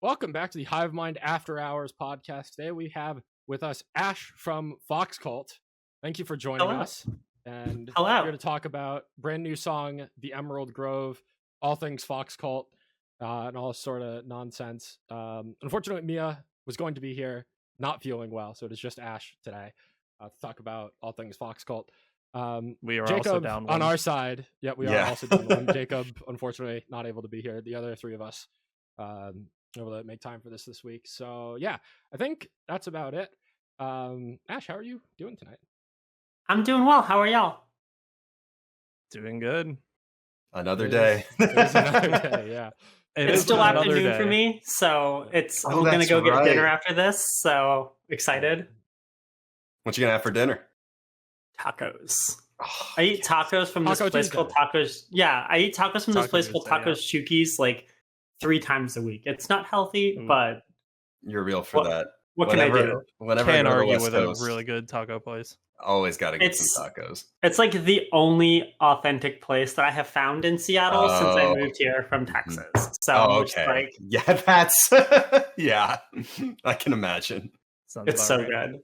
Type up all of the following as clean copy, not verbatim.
Welcome back to the Hivemind After Hours podcast. Today we have with us Ash from FOXCULT. Thank you for joining us. And we're here to talk about brand new song, The Emerald Grove, all things FOXCULT, and all sort of nonsense. Unfortunately, Mia was going to be here, not feeling well, so it is just Ash today to talk about all things FOXCULT. We are Jacob, also down one. On our side. Yeah, we are also down one. Jacob, unfortunately, not able to be here. The other three of us able to make time for this week. So yeah, I think that's about it. Ash, how are you doing tonight? I'm doing well. How are y'all? Doing good. Another day. It is another day, yeah. It's still afternoon for me, so I'm gonna go get dinner after this. So excited. What you gonna have for dinner? Tacos. Oh, I eat tacos from this place called Tacos. Yeah, I eat tacos from this place called Tacos Chuki's like 3 times a week. It's not healthy, but you're real for that. What can I do? Whenever Can't I go to argue West with Coast, a really good taco place. Always got to get some tacos. It's like the only authentic place that I have found in Seattle since I moved here from Texas. So okay. Yeah, that's yeah. I can imagine. It's so good.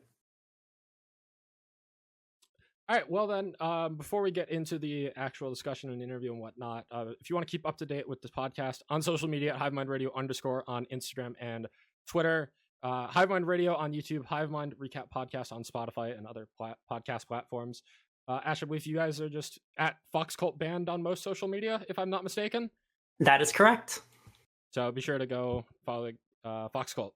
All right, well then, before we get into the actual discussion and interview and whatnot, if you want to keep up to date with this podcast on social media, Hivemind Radio _ on Instagram and Twitter, Hivemind Radio on YouTube, Hivemind Recap Podcast on Spotify and other podcast platforms. Ash, I believe you guys are just at FOXCULT Band on most social media, if I'm not mistaken. That is correct. So be sure to go follow FOXCULT.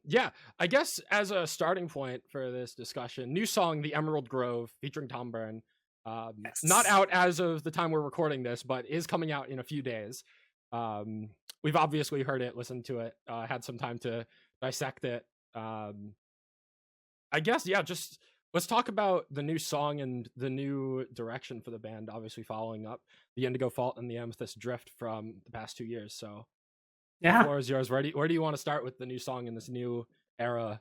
Yeah, I guess as a starting point for this discussion, new song The Emerald Grove featuring Tom Byrne, not out as of the time we're recording this, but is coming out in a few days. We've obviously heard it, listened to it, had some time to dissect it. I guess, yeah, just let's talk about the new song and the new direction for the band, obviously following up the Indigo Fault and the Amethyst Drift from the past 2 years. So yeah, the floor is yours. Where do you want to start with the new song in this new era?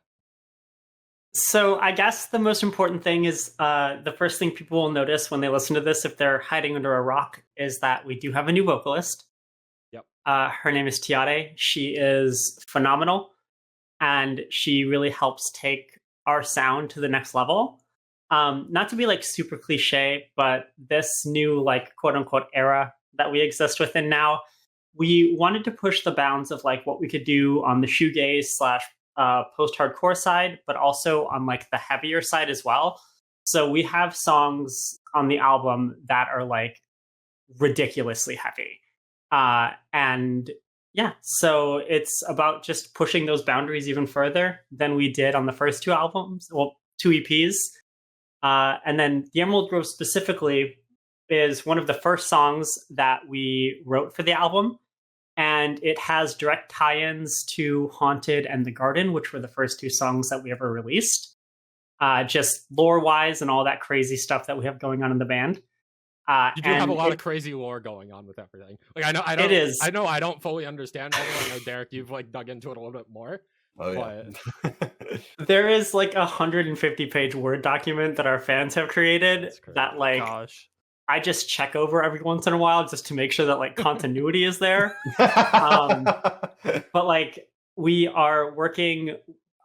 So I guess the most important thing is the first thing people will notice when they listen to this, if they're hiding under a rock, is that we do have a new vocalist. Yep. Her name is Tiare. She is phenomenal, and she really helps take our sound to the next level. Not to be like super cliche, but this new like quote unquote era that we exist within now, we wanted to push the bounds of like what we could do on the shoegaze / post-hardcore side, but also on like the heavier side as well. So we have songs on the album that are like ridiculously heavy. And yeah, so it's about just pushing those boundaries even further than we did on the first 2 albums, well, 2 EPs. And then The Emerald Grove specifically is one of the first songs that we wrote for the album. And it has direct tie-ins to Haunted and The Garden, which were the first 2 songs that we ever released. Just lore-wise and all that crazy stuff that we have going on in the band. You do have a lot of crazy lore going on with everything. Like I don't fully understand all of it. I know, Derek, you've like dug into it a little bit more. Oh yeah. There is like a 150-page Word document that our fans have created that like I just check over every once in a while just to make sure that like continuity is there. But like we are working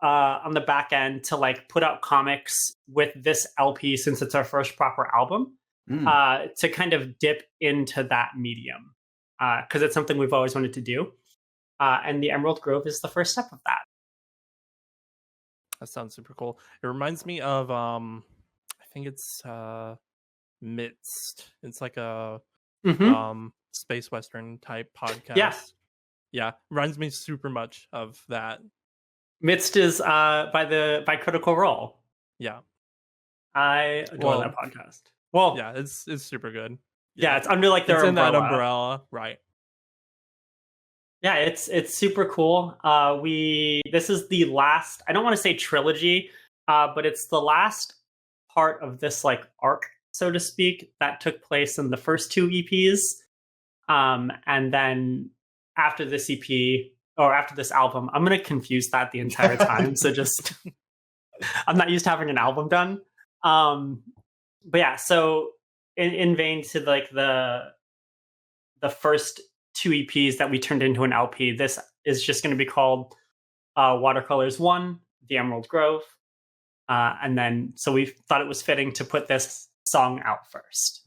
on the back end to like put out comics with this LP since it's our first proper album. To kind of dip into that medium because it's something we've always wanted to do. And The Emerald Grove is the first step of that. That sounds super cool. It reminds me of, I think it's Midst. It's like a space western type podcast. Yeah. Reminds me super much of that. Midst is by Critical Role. Yeah. I adore that podcast. Well, yeah, it's super good. Yeah, it's under like their umbrella. In that umbrella, right? Yeah, it's super cool. This is the last. I don't want to say trilogy, but it's the last part of this like arc, so to speak, that took place in the first 2 EPs, and then after this EP or after this album, I'm gonna confuse that the entire time. So just, I'm not used to having an album done. But yeah, so in vain to like the first 2 EPs that we turned into an LP, this is just going to be called Watercolors 1, The Emerald Grove. And then, so we thought it was fitting to put this song out first.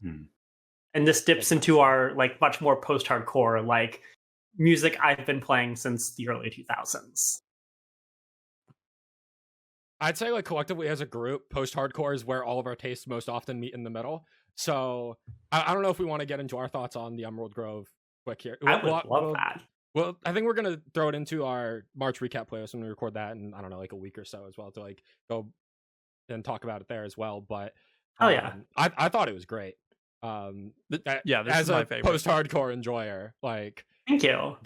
And this dips into our like much more post-hardcore, like music I've been playing since the early 2000s. I'd say like collectively as a group, post-hardcore is where all of our tastes most often meet in the middle. So I don't know if we want to get into our thoughts on the Emerald Grove quick here. I would love that. Well, I think we're going to throw it into our March recap playlist when we record that in, I don't know, like a week or so as well to like go and talk about it there as well. But I thought it was great. This as is my a favorite post-hardcore enjoyer, like thank you.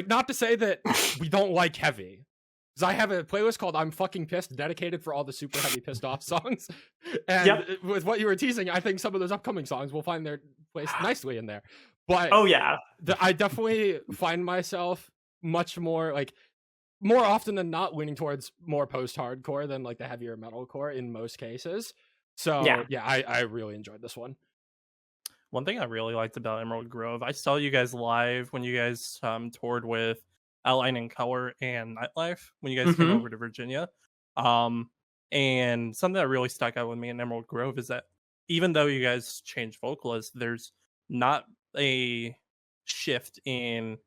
Not to say that we don't like heavy, because I have a playlist called "I'm Fucking Pissed" dedicated for all the super heavy pissed off songs. And with what you were teasing, I think some of those upcoming songs will find their place nicely in there. But I definitely find myself much more often than not leaning towards more post-hardcore than like the heavier metalcore in most cases. So I really enjoyed this one. One thing I really liked about Emerald Grove, I saw you guys live when you guys toured with Outline and Color and Nightlife when you guys came over to Virginia. And something that really stuck out with me in Emerald Grove is that even though you guys changed vocalists, there's not a shift in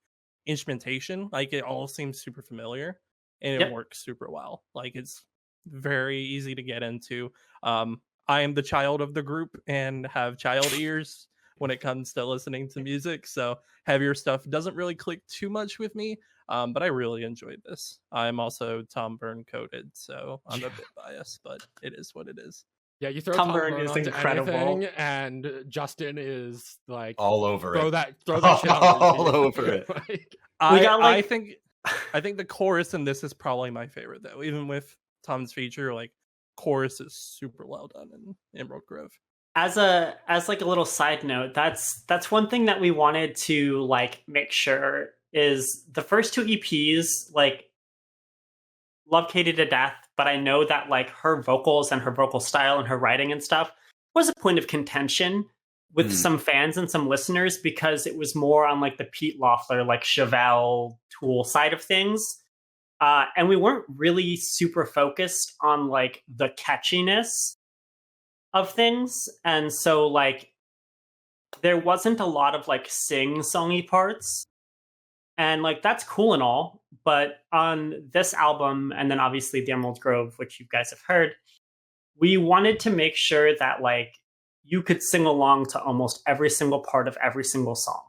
instrumentation. Like it all seems super familiar and it works super well. Like it's very easy to get into. I am the child of the group and have child ears when it comes to listening to music, so heavier stuff doesn't really click too much with me, but I really enjoyed this. I'm also Tom Byrne coded, so I'm a bit biased, but it is what it is. Yeah, you throw Tom Byrne is incredible, anything, and Justin is like all over throw it. Throw that shit all over it. I think the chorus in this is probably my favorite though. Even with Tom's feature, like chorus is super well done in Emerald Grove. As like a little side note, that's one thing that we wanted to like make sure is the first two EPs, like love Katie to death, but I know that like her vocals and her vocal style and her writing and stuff was a point of contention with some fans and some listeners because it was more on like the Pete Loeffler, like Chevelle Tool side of things. And we weren't really super focused on like the catchiness of things. And so like there wasn't a lot of like sing-songy parts. And like that's cool and all. But on this album, and then obviously the Emerald Grove, which you guys have heard, we wanted to make sure that like you could sing along to almost every single part of every single song.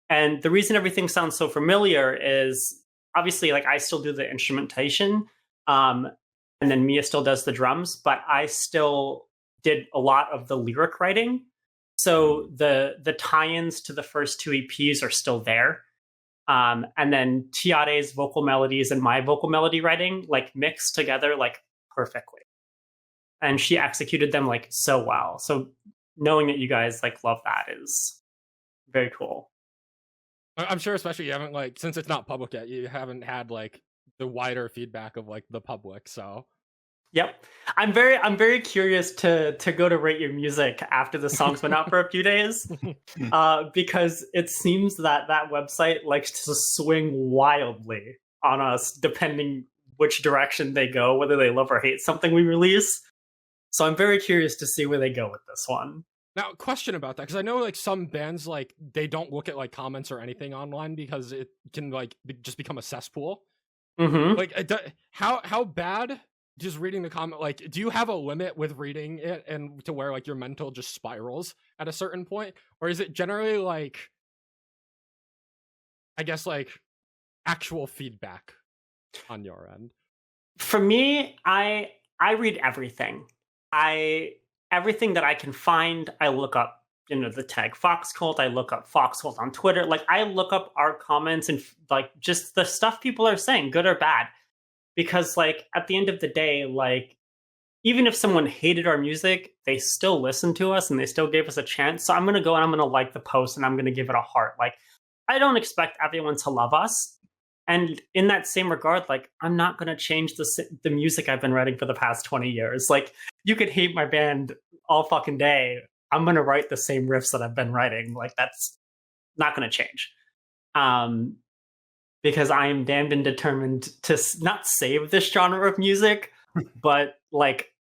And the reason everything sounds so familiar is obviously, like, I still do the instrumentation, and then Mia still does the drums, but I still did a lot of the lyric writing. So the tie-ins to the first two EPs are still there. And then Tiare's vocal melodies and my vocal melody writing, like, mixed together, like, perfectly. And she executed them, like, so well. So knowing that you guys, like, love that is very cool. I'm sure, especially you haven't, like, since it's not public yet, you haven't had like the wider feedback of like the public. So, yep, I'm very curious to go to rate your music after the song's been out for a few days, because it seems that website likes to swing wildly on us depending which direction they go, whether they love or hate something we release. So I'm very curious to see where they go with this one. Now, question about that, because I know like some bands, like, they don't look at like comments or anything online because it can like just become a cesspool. Mm-hmm. Like, how bad just reading the comment? Like, do you have a limit with reading it and to where like your mental just spirals at a certain point, or is it generally like, I guess, like actual feedback on your end? For me, I read everything. Everything that I can find, I look up, the tag FOXCULT, I look up FOXCULT on Twitter. Like, I look up our comments and like just the stuff people are saying, good or bad. Because like at the end of the day, like even if someone hated our music, they still listened to us and they still gave us a chance. So I'm going to go and I'm going to like the post and I'm going to give it a heart. Like, I don't expect everyone to love us. And in that same regard, like, I'm not going to change the music I've been writing for the past 20 years. Like, you could hate my band all fucking day. I'm going to write the same riffs that I've been writing. Like, that's not going to change. because I am damned and determined to not save this genre of music, but like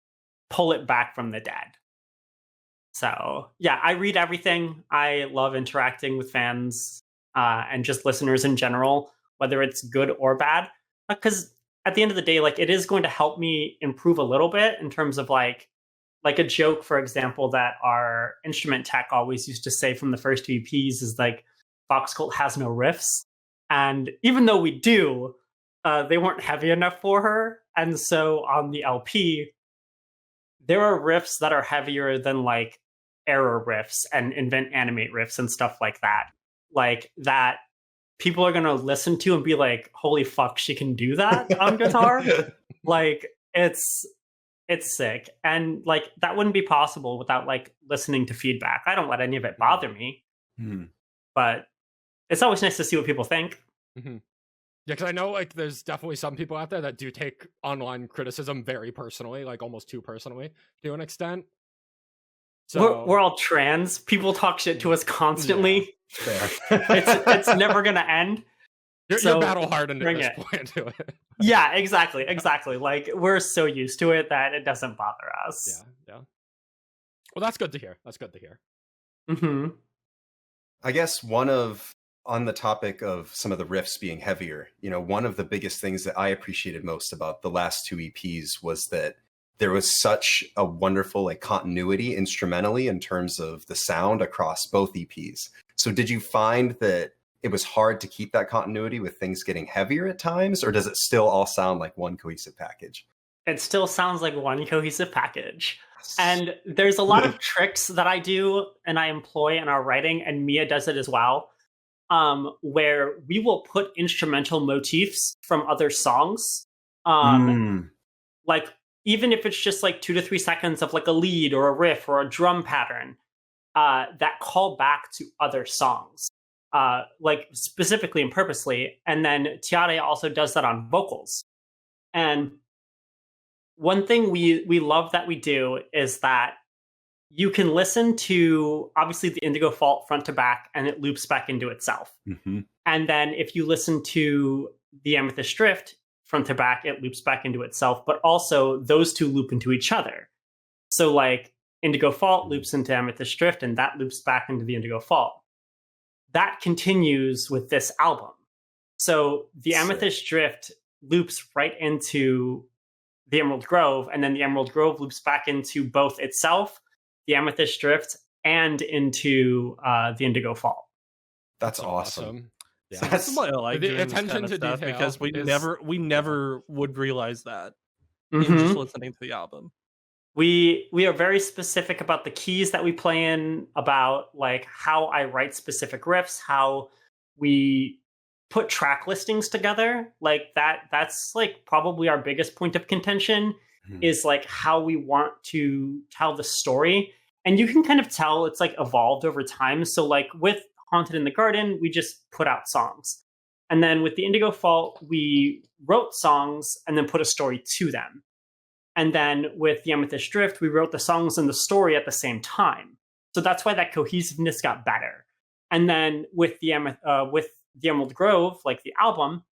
pull it back from the dead. So yeah, I read everything. I love interacting with fans and just listeners in general, whether it's good or bad, because at the end of the day, like it is going to help me improve a little bit in terms of like a joke, for example, that our instrument tech always used to say from the first two EPs is like, FOXCULT has no riffs. And even though we do, they weren't heavy enough for her. And so on the LP, there are riffs that are heavier than like error riffs and invent animate riffs and stuff like that. Like that people are going to listen to and be like, holy fuck, she can do that on guitar. Like it's sick. And like that wouldn't be possible without like listening to feedback. I don't let any of it bother me. But it's always nice to see what people think. Yeah, because I know like there's definitely some people out there that do take online criticism very personally, like almost too personally to an extent. So we're all trans. People talk shit to us constantly. Fair. It's never gonna end. You're battle hardened at this it. point to it. Yeah, exactly. Like we're so used to it that it doesn't bother us. Yeah. Well, that's good to hear. I guess on the topic of some of the riffs being heavier, one of the biggest things that I appreciated most about the last two EPs was that there was such a wonderful like continuity instrumentally in terms of the sound across both EPs. So did you find that it was hard to keep that continuity with things getting heavier at times, or does it still all sound like one cohesive package? It still sounds like one cohesive package. And there's a lot of tricks that I do and I employ in our writing, and Mia does it as well, where we will put instrumental motifs from other songs. Like, even if it's just like 2 to 3 seconds of like a lead or a riff or a drum pattern that call back to other songs, like specifically and purposely. And then Tiare also does that on vocals. And one thing we love that we do is that you can listen to, obviously, the Indigo Fault front to back, and it loops back into itself. And then if you listen to the Amethyst Drift front to back, it loops back into itself, but also those two loop into each other. So like Indigo Fault loops into Amethyst Drift, and that loops back into the Indigo Fault. That continues with this album. So the Amethyst Drift loops right into the Emerald Grove, and then the Emerald Grove loops back into both itself, the Amethyst Drift, and into the Indigo Fault. That's awesome. Yeah. That's what I like the doing attention this to kind of stuff, detail because we is... never would realize that in just listening to the album. We are very specific about the keys that we play in, about like how I write specific riffs, how we put track listings together. Like that's like probably our biggest point of contention is like how we want to tell the story. And you can kind of tell it's like evolved over time. So like with Haunted in the Garden, we just put out songs. And then with the Indigo Fault, we wrote songs and then put a story to them. And then with the Amethyst Drift, we wrote the songs and the story at the same time. So that's why that cohesiveness got better. And then with the Emerald Grove, like the album,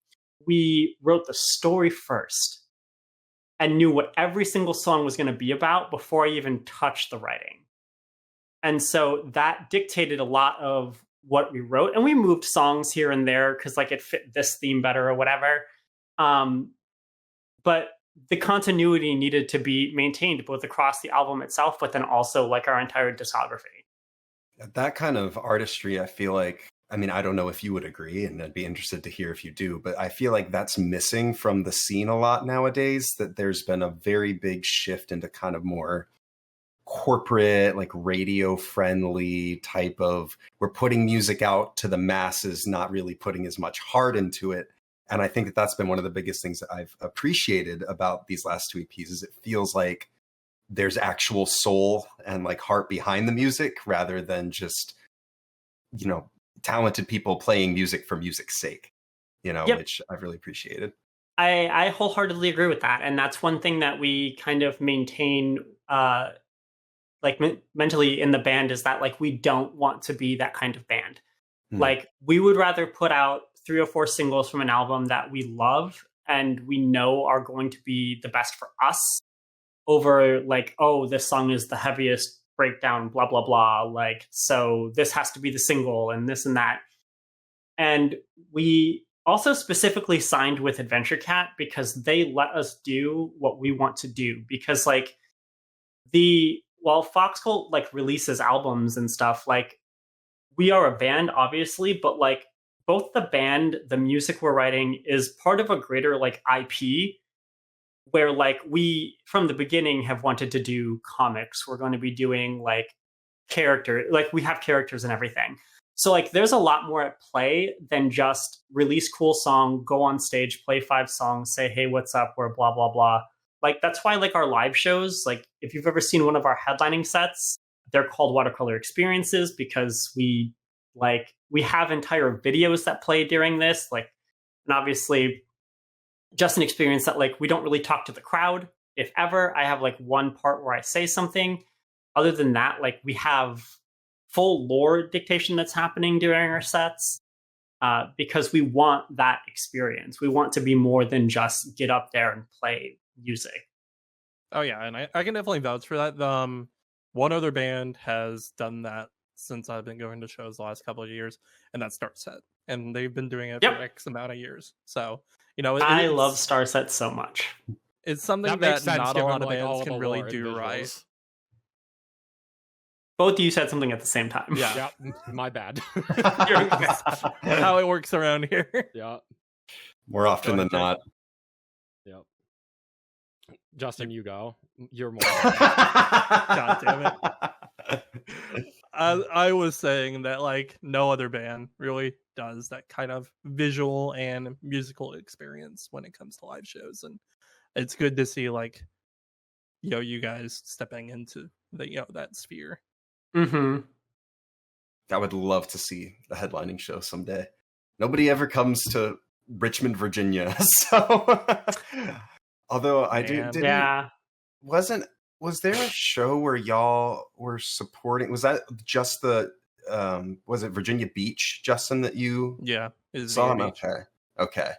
we wrote the story first and knew what every single song was going to be about before I even touched the writing. And so that dictated a lot of what we wrote. And we moved songs here and there because like it fit this theme better or whatever. But the continuity needed to be maintained both across the album itself, but then also like our entire discography. That kind of artistry, I feel like, I mean, I don't know if you would agree, and I'd be interested to hear if you do, but I feel like that's missing from the scene a lot nowadays, that there's been a very big shift into kind of more corporate, like radio friendly type of, we're putting music out to the masses, not really putting as much heart into it. And I think that that's been one of the biggest things that I've appreciated about these last two EPs is it feels like there's actual soul and like heart behind the music rather than just, talented people playing music for music's sake, which I've really appreciated. I wholeheartedly agree with that. And that's one thing that we kind of maintain mentally in the band is that like we don't want to be that kind of band. Like we would rather put out 3 or 4 singles from an album that we love and we know are going to be the best for us over like, oh, this song is the heaviest breakdown, blah, blah, blah. Like, so this has to be the single and this and that. And we also specifically signed with Adventure Cat because they let us do what we want to do. Because like while FOXCULT like releases albums and stuff, like we are a band, obviously, but like both the band, the music we're writing is part of a greater like IP where like we from the beginning have wanted to do comics. We're going to be doing like we have characters and everything. So like there's a lot more at play than just release cool song, go on stage, play 5 songs, say, hey, what's up? We're blah, blah, blah. Like that's why like our live shows, like if you've ever seen one of our headlining sets, they're called Watercolor Experiences because we have entire videos that play during this. Like, and obviously just an experience that like we don't really talk to the crowd. If ever, I have like one part where I say something. Other than that, like we have full lore dictation that's happening during our sets because we want that experience. We want to be more than just get up there and play music. Oh yeah, and I can definitely vouch for that. One other band has done that since I've been going to shows the last couple of years, and that's Starset, and they've been doing it for X amount of years. So you know, I love Starset so much. It's something that not a lot of bands can really do right. Both of you said something at the same time. Yeah, my bad. How it works around here. Yeah, more often than not. Yep. Justin, you go. You're more. God damn it. I was saying that like no other band really does that kind of visual and musical experience when it comes to live shows, and it's good to see like you guys stepping into the that sphere. Mm-hmm. I would love to see the headlining show someday. Nobody ever comes to Richmond, Virginia, so although I was there a show where y'all were supporting? Was that just the was it Virginia Beach, Justin, that you saw? Okay.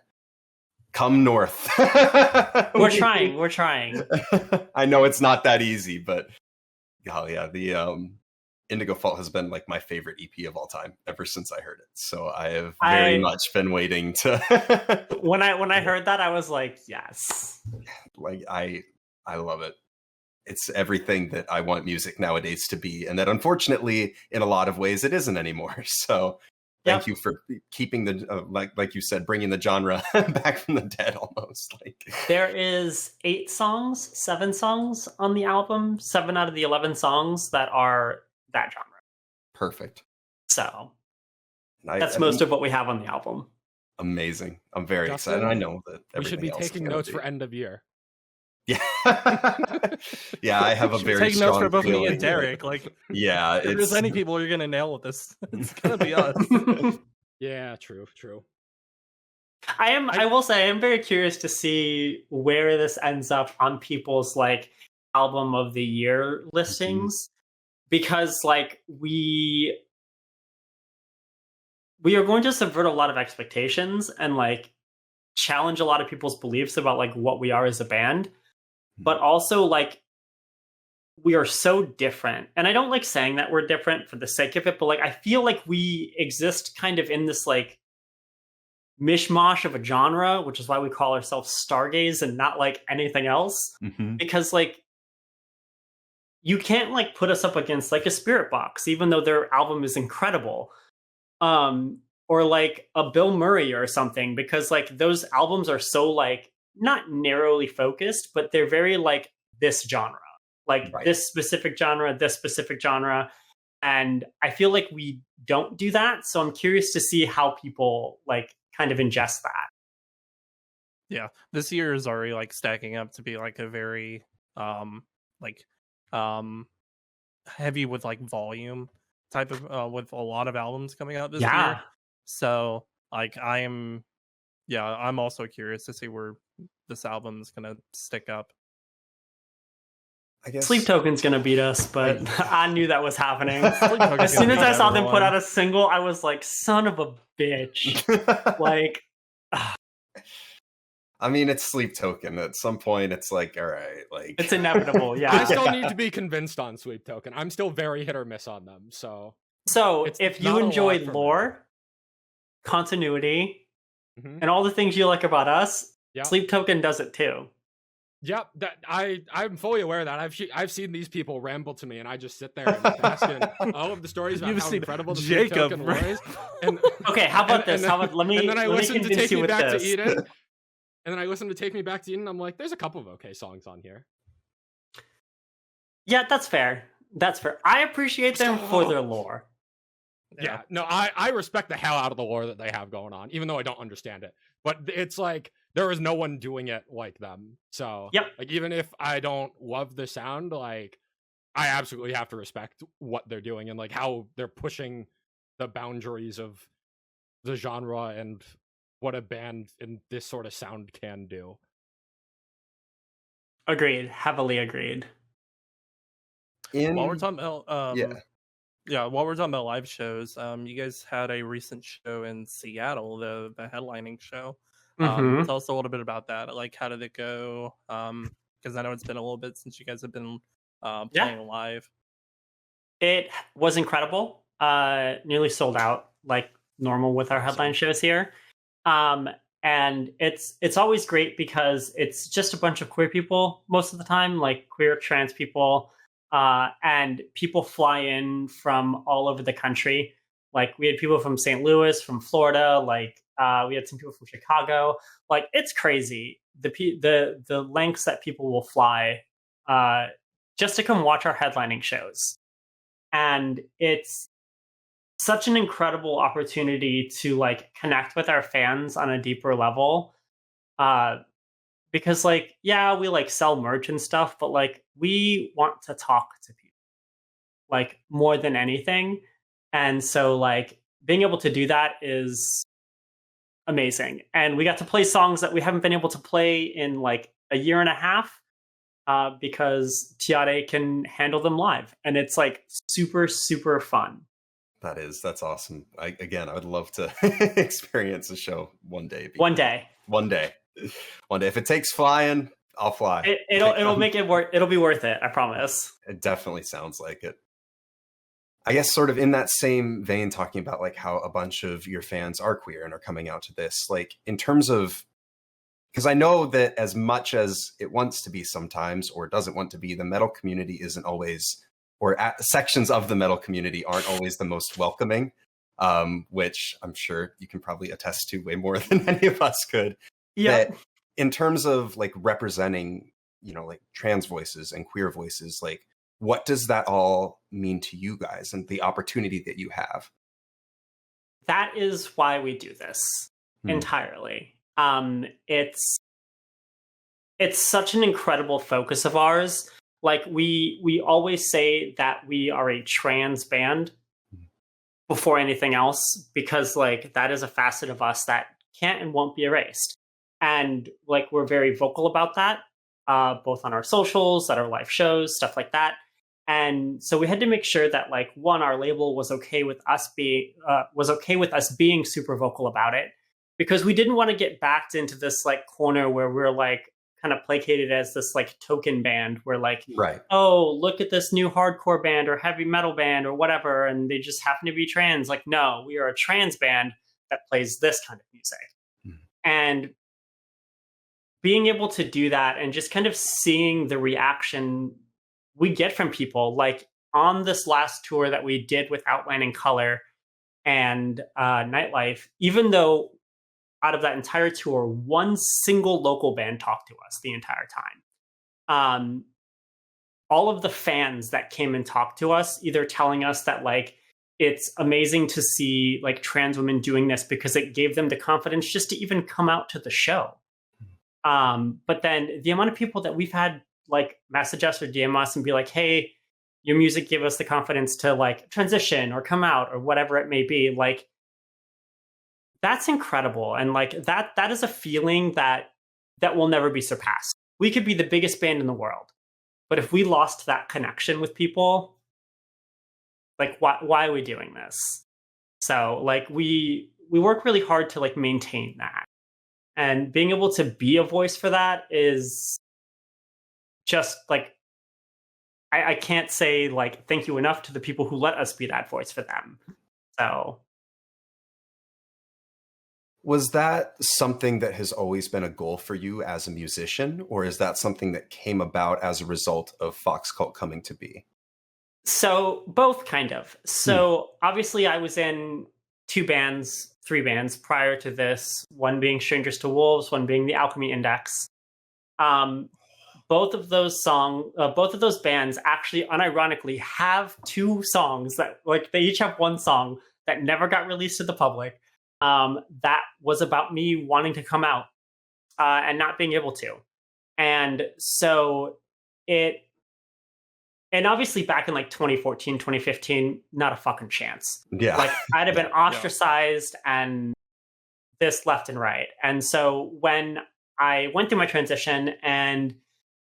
Come north. We're trying. I know it's not that easy, but oh yeah, the Indigo Fault has been like my favorite EP of all time ever since I heard it. So I have very much been waiting to when I heard that, I was like, yes. Like I love it. It's everything that I want music nowadays to be, and that unfortunately in a lot of ways it isn't anymore. So thank you for keeping the like you said, bringing the genre back from the dead almost. Like there is 7 songs on the album, 7 out of the 11 songs that are that genre. Perfect. So that's most of what we have on the album. Amazing. I'm very excited. I know that we should be taking notes for end of year. Yeah. Yeah, I have a very take notes for both me and Derek. Like, yeah, if there's any people you're gonna nail with this, it's gonna be us. Yeah, true. I will say I am very curious to see where this ends up on people's like album of the year listings, because like we are going to subvert a lot of expectations and like challenge a lot of people's beliefs about like what we are as a band. But also, like, we are so different. And I don't like saying that we're different for the sake of it, but, like, I feel like we exist kind of in this, like, mishmash of a genre, which is why we call ourselves Stargaze and not, like, anything else. Mm-hmm. Because, like, you can't, like, put us up against, like, a Spirit Box, even though their album is incredible. Or, like, a Bill Murray or something, because, like, those albums are so, like, not narrowly focused, but they're very like this genre, like this specific genre. And I feel like we don't do that. So I'm curious to see how people like kind of ingest that. Yeah. This year is already like stacking up to be like a very, heavy with like volume type of, with a lot of albums coming out this year. So like I'm also curious to see where this album is gonna stick up. I guess Sleep Token's gonna beat us, but I knew that was happening. Sleep Token's As soon gonna as beat I saw them put everyone. out a single, I was like, son of a bitch. Like, I mean, it's Sleep Token. At some point, it's like, all right, like it's inevitable. Yeah. I still need to be convinced on Sweep Token. I'm still very hit or miss on them. So So It's if not you a lot enjoy for me. lore, continuity, Mhm. and all the things you like about us, Yeah. Sleep Token does it too. Yep, that I'm fully aware of that. I've seen these people ramble to me, and I just sit there and bask in all of the stories about You've how seen incredible the Sweep Jacob Token lore is. And Okay, how about and this? How about let me and then I let me listened to convince Take you Me with Back this. to Eden, and then I listened to Take Me Back to Eden. I'm like, there's a couple of okay songs on here. Yeah, that's fair. That's fair. I appreciate them for their lore. Yeah, no, I respect the hell out of the lore that they have going on, even though I don't understand it. But it's like there is no one doing it like them. So Yep. like even if I don't love the sound, like I absolutely have to respect what they're doing and like how they're pushing the boundaries of the genre and what a band in this sort of sound can do. Agreed. Heavily agreed. While we're talking about while we're talking about live shows, you guys had a recent show in Seattle, the headlining show. Mhm. Tell us a little bit about that. Like, how did it go? Because I know it's been a little bit since you guys have been playing live. It was incredible. Nearly sold out, like normal with our headline shows here. And it's always great because it's just a bunch of queer people most of the time, like queer trans people, and people fly in from all over the country. Like we had people from St. Louis, from Florida, like we had some people from Chicago. Like it's crazy the lengths that people will fly just to come watch our headlining shows. And it's such an incredible opportunity to like connect with our fans on a deeper level. Because like, yeah, we like sell merch and stuff, but like we want to talk to people like more than anything. And so like being able to do that is amazing. And we got to play songs that we haven't been able to play in like a year and a half. Because Tiare can handle them live, and it's like super, super fun. That's awesome. I would love to experience a show one day. One day. If it takes flying, I'll fly. It'll make it worth. It'll be worth it. I promise. It definitely sounds like it. I guess sort of in that same vein, talking about like how a bunch of your fans are queer and are coming out to this, like in terms of, because I know that as much as it wants to be sometimes or doesn't want to be, the metal community isn't always, or sections of the metal community aren't always the most welcoming, which I'm sure you can probably attest to way more than any of us could. Yeah. That in terms of like representing, like trans voices and queer voices, like what does that all mean to you guys and the opportunity that you have? That is why we do this entirely. It's such an incredible focus of ours. Like we always say that we are a trans band before anything else, because like that is a facet of us that can't and won't be erased. And like we're very vocal about that, both on our socials, at our live shows, stuff like that. And so we had to make sure that like one, our label was okay with us being super vocal about it, because we didn't want to get backed into this like corner where we're like kind of placated as this like token band where like, right, oh, look at this new hardcore band or heavy metal band or whatever, and they just happen to be trans. Like, no, we are a trans band that plays this kind of music. And being able to do that and just kind of seeing the reaction we get from people, like on this last tour that we did with Outline and Color and Nightlife, even though out of that entire tour, one single local band talked to us the entire time. All of the fans that came and talked to us, either telling us that like it's amazing to see like trans women doing this because it gave them the confidence just to even come out to the show. But then the amount of people that we've had like message us or DM us and be like, hey, your music gave us the confidence to like transition or come out or whatever it may be, like that's incredible. And like that is a feeling that will never be surpassed. We could be the biggest band in the world, But if we lost that connection with people, like why are we doing this? So like we work really hard to like maintain that. And being able to be a voice for that is just like I can't say like thank you enough to the people who let us be that voice for them. So was that something that has always been a goal for you as a musician, or is that something that came about as a result of FOXCULT coming to be? So both, kind of. So obviously I was in three bands prior to this, one being Strangers to Wolves, one being the Alchemy Index. Both of those bands actually unironically have two songs that like they each have one song that never got released to the public. That was about me wanting to come out and not being able to. And so and obviously back in like 2014, 2015, not a fucking chance. Yeah. Like I'd have been ostracized and this left and right. And so when I went through my transition and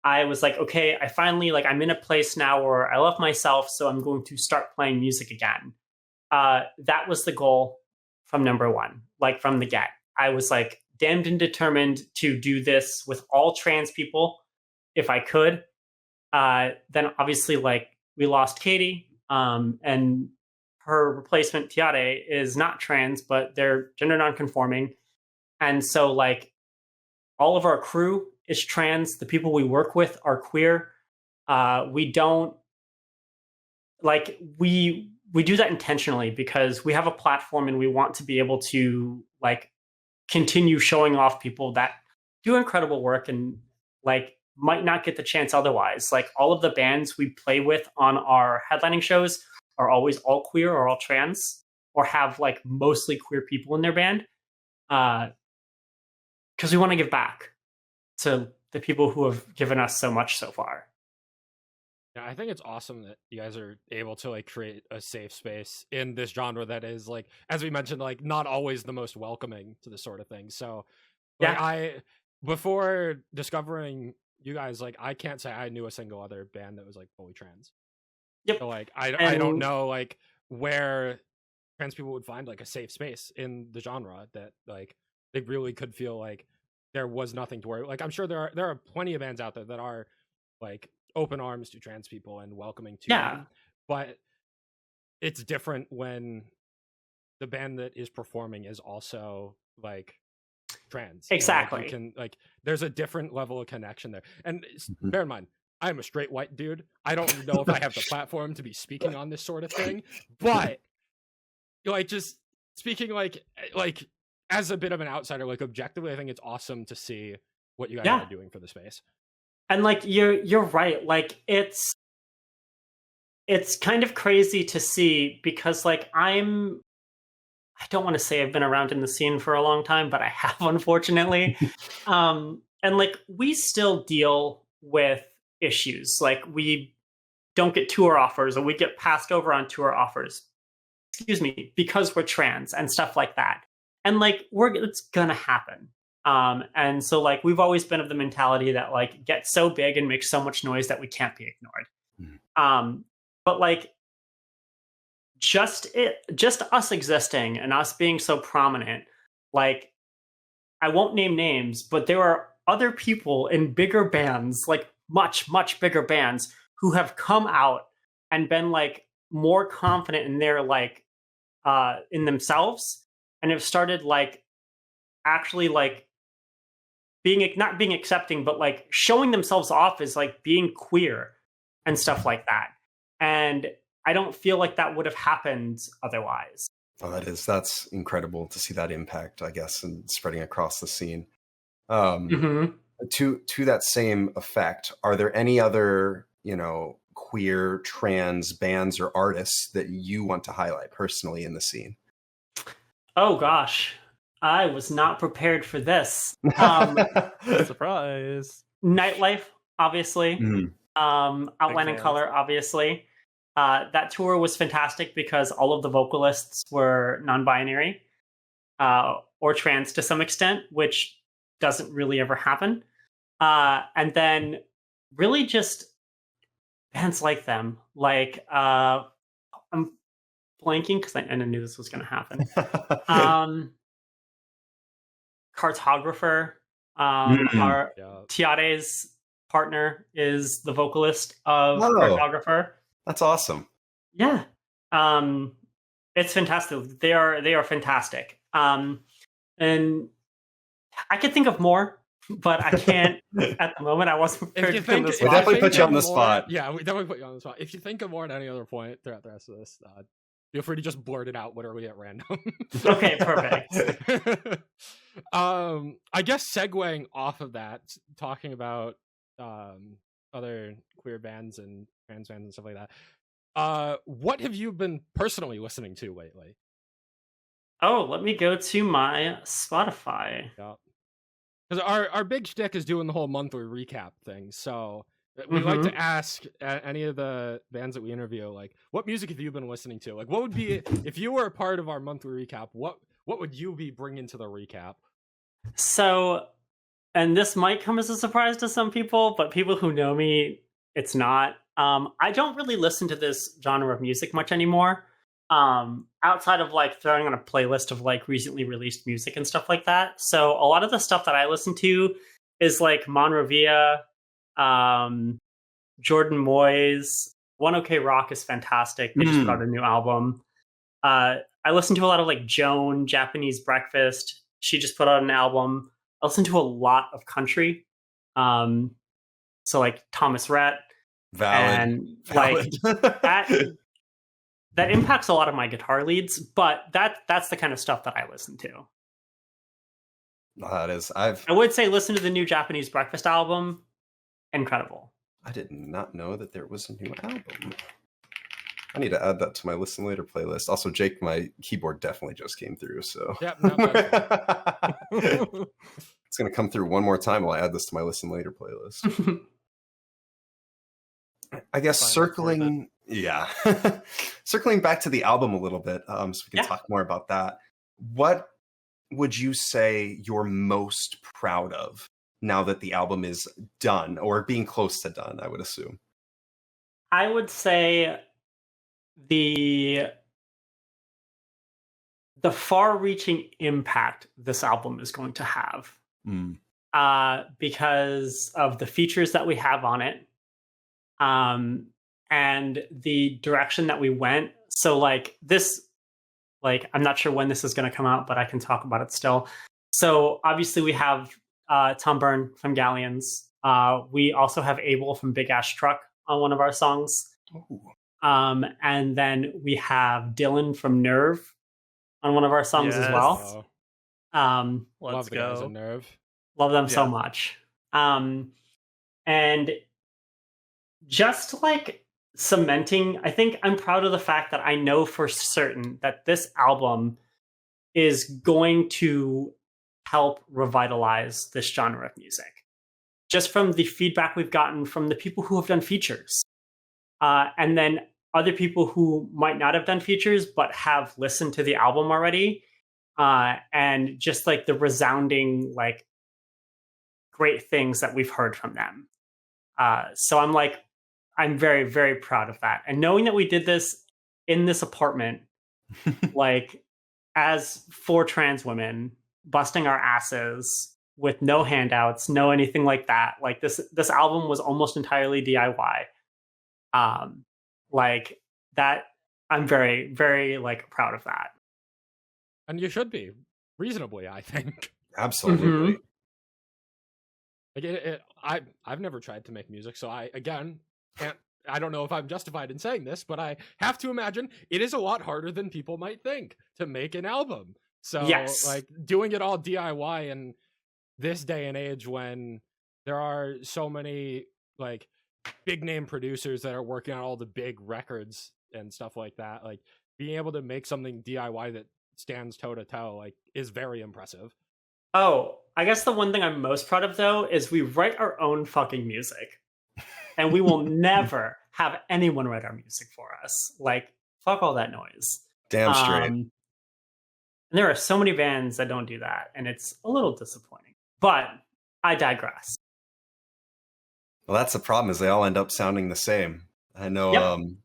I was like, okay, I finally like I'm in a place now where I love myself, so I'm going to start playing music again. That was the goal from number one, like from the get. I was like damned and determined to do this with all trans people if I could. Then obviously like we lost Katie, and her replacement Tiare is not trans, but they're gender nonconforming. And so like all of our crew is trans. The people we work with are queer. We don't like, we do that intentionally because we have a platform and we want to be able to like continue showing off people that do incredible work and like might not get the chance otherwise. Like all of the bands we play with on our headlining shows are always all queer or all trans or have like mostly queer people in their band. Because we want to give back to the people who have given us so much so far. Yeah, I think it's awesome that you guys are able to like create a safe space in this genre that is like, as we mentioned, like not always the most welcoming to this sort of thing. So like, before discovering you guys, like I can't say I knew a single other band that was like fully trans. Yep. So like I don't know like where trans people would find like a safe space in the genre that like they really could feel like there was nothing to worry. Like I'm sure there are plenty of bands out there that are like open arms to trans people and welcoming to them, but it's different when the band that is performing is also like trans. Exactly. You can like there's a different level of connection there. And bear in mind, I'm a straight white dude. I don't know if I have the platform to be speaking on this sort of thing, but like just speaking like as a bit of an outsider, like objectively, I think it's awesome to see what you guys are doing for the space. And like you're right. Like it's kind of crazy to see because like I don't want to say I've been around in the scene for a long time, but I have, unfortunately. And like we still deal with issues. Like we don't get tour offers or we get passed over on tour offers, because we're trans and stuff like that. And like it's gonna happen. And so like we've always been of the mentality that like gets so big and makes so much noise that we can't be ignored. But like just us existing and us being so prominent, like I won't name names, but there are other people in bigger bands, like much, much bigger bands who have come out and been like more confident in their like in themselves and have started like actually like not being accepting, but like showing themselves off as like being queer and stuff like that. And I don't feel like that would have happened otherwise. Oh, that's incredible to see that impact, I guess, and spreading across the scene. To that same effect, are there any other, queer trans bands or artists that you want to highlight personally in the scene? Oh gosh, I was not prepared for this. Surprise. Nightlife, obviously. Outline and Color, obviously. That tour was fantastic because all of the vocalists were non-binary or trans to some extent, which doesn't really ever happen. And then really just bands like them. Like I'm blanking because I knew this was going to happen. Cartographer. Our Tiare's partner is the vocalist of Cartographer. That's awesome. Yeah. It's fantastic. They are fantastic. And I could think of more, but I can't at the moment. I wasn't prepared to put on the spot. We definitely put you on the spot. Yeah, we definitely put you on the spot. If you think of more at any other point throughout the rest of this, feel free to just blurt it out literally at random. Okay, perfect. I guess segueing off of that, talking about other queer bands and trans bands and stuff like that. What have you been personally listening to lately? Oh, let me go to my Spotify. Yeah. Because our big shtick is doing the whole monthly recap thing. So we like to ask any of the bands that we interview, like, what music have you been listening to? Like, what would be, if you were a part of our monthly recap, what would you be bringing to the recap? So, and this might come as a surprise to some people, but people who know me, it's not. I don't really listen to this genre of music much anymore. Outside of like throwing on a playlist of like recently released music and stuff like that. So a lot of the stuff that I listen to is like Monrovia, Jordan Moyes, One OK Rock is fantastic. They just put out a new album. I listen to a lot of like Joan, Japanese Breakfast. She just put out an album. I listen to a lot of country. So like Thomas Rhett. Valid. Like that impacts a lot of my guitar leads, but that's the kind of stuff that I listen to. That is, I would say listen to the new Japanese Breakfast album. Incredible. I did not know that there was a new album. I need to add that to my listen later playlist. Also, Jake, my keyboard definitely just came through, so Yep, it's going to come through one more time while I add this to my listen later playlist. I guess circling back to the album a little bit, so we can talk more about that. What would you say you're most proud of now that the album is done, or being close to done, I would assume? I would say the far-reaching impact this album is going to have, because of the features that we have on it, and the direction that we went. So like this, like, I'm not sure when this is going to come out, but I can talk about it still. So obviously we have Tom Byrne from Galleons. We also have Abel from Big Ash Truck on one of our songs. Ooh. And then we have Dylan from Nerve on one of our songs as well. Let's go. Guys at Nerve. Love them so much. And just like cementing, I think I'm proud of the fact that I know for certain that this album is going to help revitalize this genre of music. Just from the feedback we've gotten from the people who have done features. And then other people who might not have done features, but have listened to the album already. And just like the resounding, like, great things that we've heard from them. So I'm very, very proud of that. And knowing that we did this in this apartment, like, as 4 trans women, busting our asses with no handouts, no anything like that. Like, this album was almost entirely DIY. Like that, I'm very, very like proud of that. And you should be, reasonably, I think. Absolutely. Like I've never tried to make music, so I don't know if I'm justified in saying this, but I have to imagine it is a lot harder than people might think to make an album. So like doing it all DIY in this day and age when there are so many like big name producers that are working on all the big records and stuff like that, like being able to make something DIY that stands toe to toe, like, is very impressive. Oh, I guess the one thing I'm most proud of though is we write our own fucking music. And we will never have anyone write our music for us. Like, fuck all that noise. Damn straight. And there are so many bands that don't do that, and it's a little disappointing. But I digress. Well, that's the problem, is they all end up sounding the same. I know.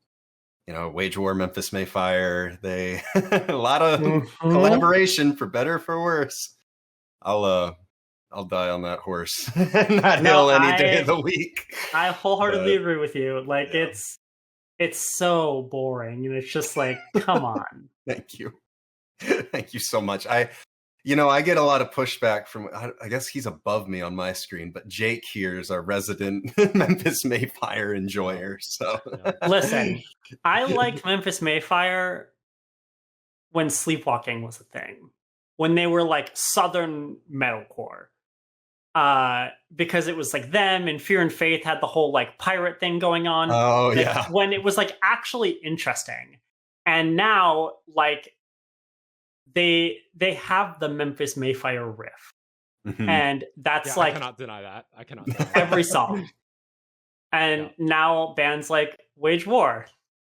Yep. Wage War, Memphis May Fire. They a lot of collaboration for better or for worse. I'll die on that horse and that hill any day of the week. I wholeheartily agree with you. Like it's so boring, and it's just like, come on. Thank you. Thank you so much. I get a lot of pushback from, I guess he's above me on my screen, but Jake here is our resident Memphis May Fire enjoyer. So listen, I liked Memphis May Fire when Sleepwalking was a thing, when they were like Southern metalcore, because it was like them, and Fear and Faith had the whole like pirate thing going on. Oh yeah, when it was like actually interesting. And now like they have the Memphis May Fire riff, and that's like, I cannot deny that. Every song. And now bands like Wage War,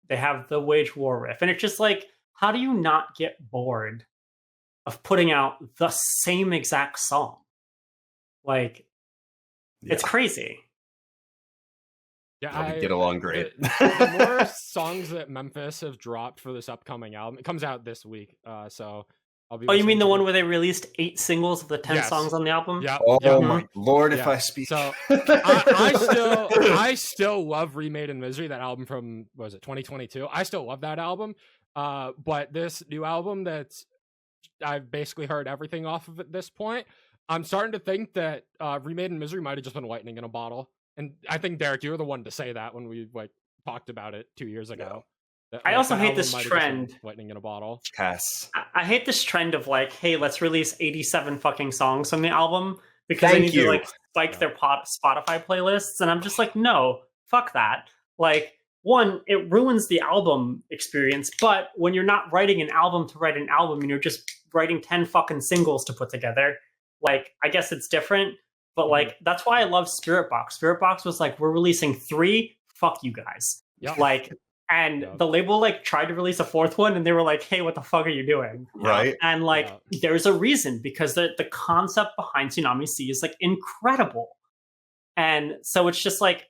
they have the Wage War riff, and it's just like, how do you not get bored of putting out the same exact song? Like, it's crazy. Yeah, I get along great. The more songs that Memphis have dropped for this upcoming album, it comes out this week. So I'll be. Oh, you mean the one where they released 8 singles of the 10 songs on the album? Yeah. Oh my Lord, if I speak. So I still love Remade in Misery. That album from, what was it, 2022? I still love that album. But this new album that's I've basically heard everything off of at this point, I'm starting to think that Remade in Misery might have just been lightning in a bottle. And I think, Derek, you were the one to say that when we like talked about it 2 years ago. That, I also hate this trend. Lightning in a bottle. Yes. I hate this trend of like, hey, let's release 87 fucking songs from the album because they need to like spike their Spotify playlists. And I'm just like, no, fuck that. Like, one, it ruins the album experience. But when you're not writing an album to write an album and you're just writing 10 fucking singles to put together, like, I guess it's different. But like, that's why I love Spirit Box. Spirit Box was like, we're releasing 3, fuck you guys. Yep. Like, and the label like tried to release a 4th one, and they were like, hey, what the fuck are you doing? Right. And like, there's a reason, because the concept behind Tsunami Sea is like incredible. And so it's just like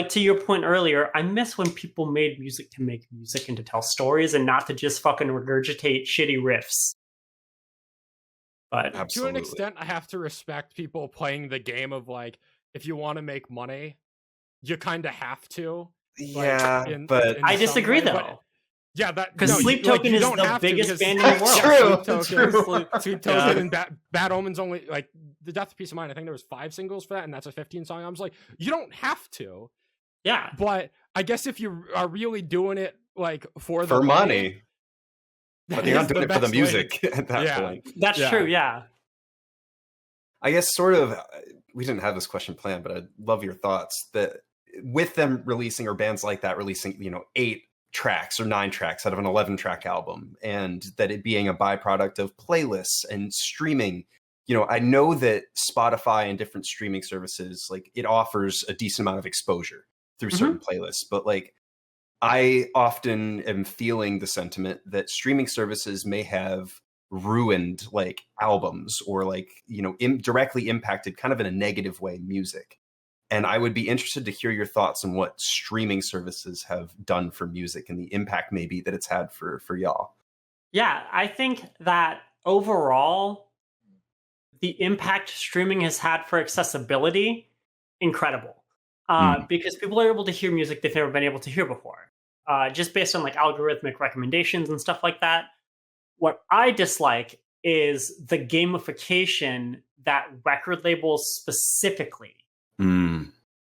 to your point earlier, I miss when people made music to make music and to tell stories and not to just fucking regurgitate shitty riffs. But Absolutely. To an extent, I have to respect people playing the game of like, if you want to make money, you kind of have to. Yeah, like, but I disagree though. But, yeah, because Sleep Token is the biggest band in the world. Sweet Token and Bad Omens only, like, the Death of Peace of Mind, I think there was 5 singles for that, and that's a 15 song. I was like, you don't have to. Yeah, but I guess if you are really doing it like for money, but you're not doing it for the music at that point. That's true. Yeah, I guess sort of. We didn't have this question planned, but I'd love your thoughts that with them releasing, or bands like that releasing, 8 tracks or 9 tracks out of an 11-track album, and that it being a byproduct of playlists and streaming. I know that Spotify and different streaming services, like, it offers a decent amount of exposure through certain playlists, but like, I often am feeling the sentiment that streaming services may have ruined like albums, or like, directly impacted kind of in a negative way music. And I would be interested to hear your thoughts on what streaming services have done for music and the impact maybe that it's had for y'all. Yeah, I think that overall, the impact streaming has had for accessibility, incredible. Because people are able to hear music they've never been able to hear before. Just based on like algorithmic recommendations and stuff like that. What I dislike is the gamification that record labels specifically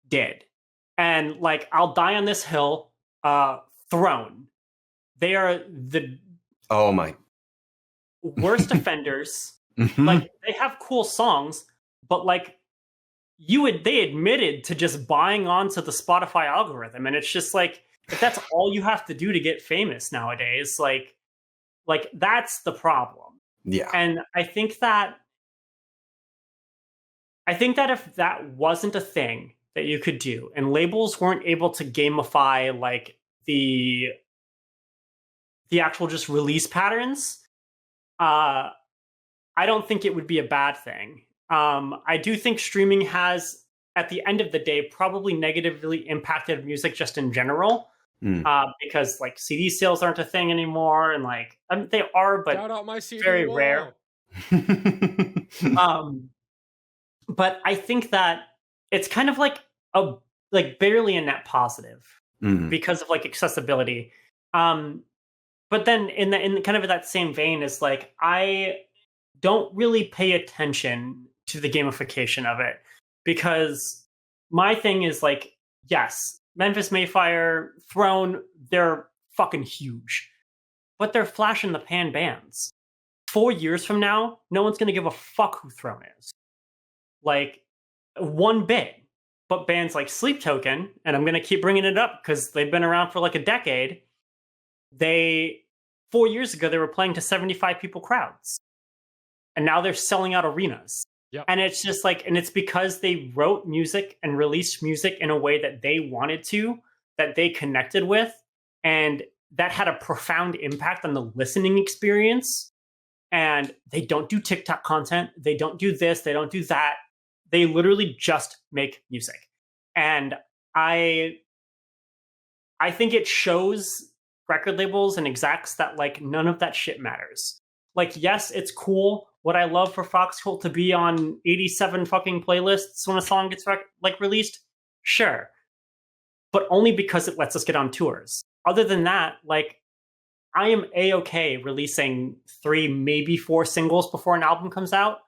did. And like, I'll die on this hill. Throne. They are the worst offenders. Like, they have cool songs, but like, they admitted to just buying onto the Spotify algorithm, and it's just like, if that's all you have to do to get famous nowadays, like that's the problem. Yeah. And I think that if that wasn't a thing that you could do, and labels weren't able to gamify like the actual just release patterns, I don't think it would be a bad thing. I do think streaming has at the end of the day, probably negatively impacted music just in general. Because like CD sales aren't a thing anymore, and like they are, but shout out my CD very wall. rare. But I think that it's kind of like barely a net positive because of like accessibility. But then in kind of that same vein is like I don't really pay attention to the gamification of it, because my thing is like, yes, Memphis May Fire, Throne, they're fucking huge. But they're flash in the pan bands. 4 years from now, no one's going to give a fuck who Throne is. Like, one bit. But bands like Sleep Token, and I'm going to keep bringing it up because they've been around for like a decade, 4 years ago, they were playing to 75 people crowds. And now they're selling out arenas. Yep. And it's just like, and it's because they wrote music and released music in a way that they wanted to, that they connected with, and that had a profound impact on the listening experience. And they don't do TikTok content. They don't do this. They don't do that. They literally just make music. And I think it shows record labels and execs that like none of that shit matters. Like, yes, it's cool. Would I love for FOXCULT to be on 87 fucking playlists when a song gets released? Sure. But only because it lets us get on tours. Other than that, like, I am A-okay releasing 3, maybe 4 singles before an album comes out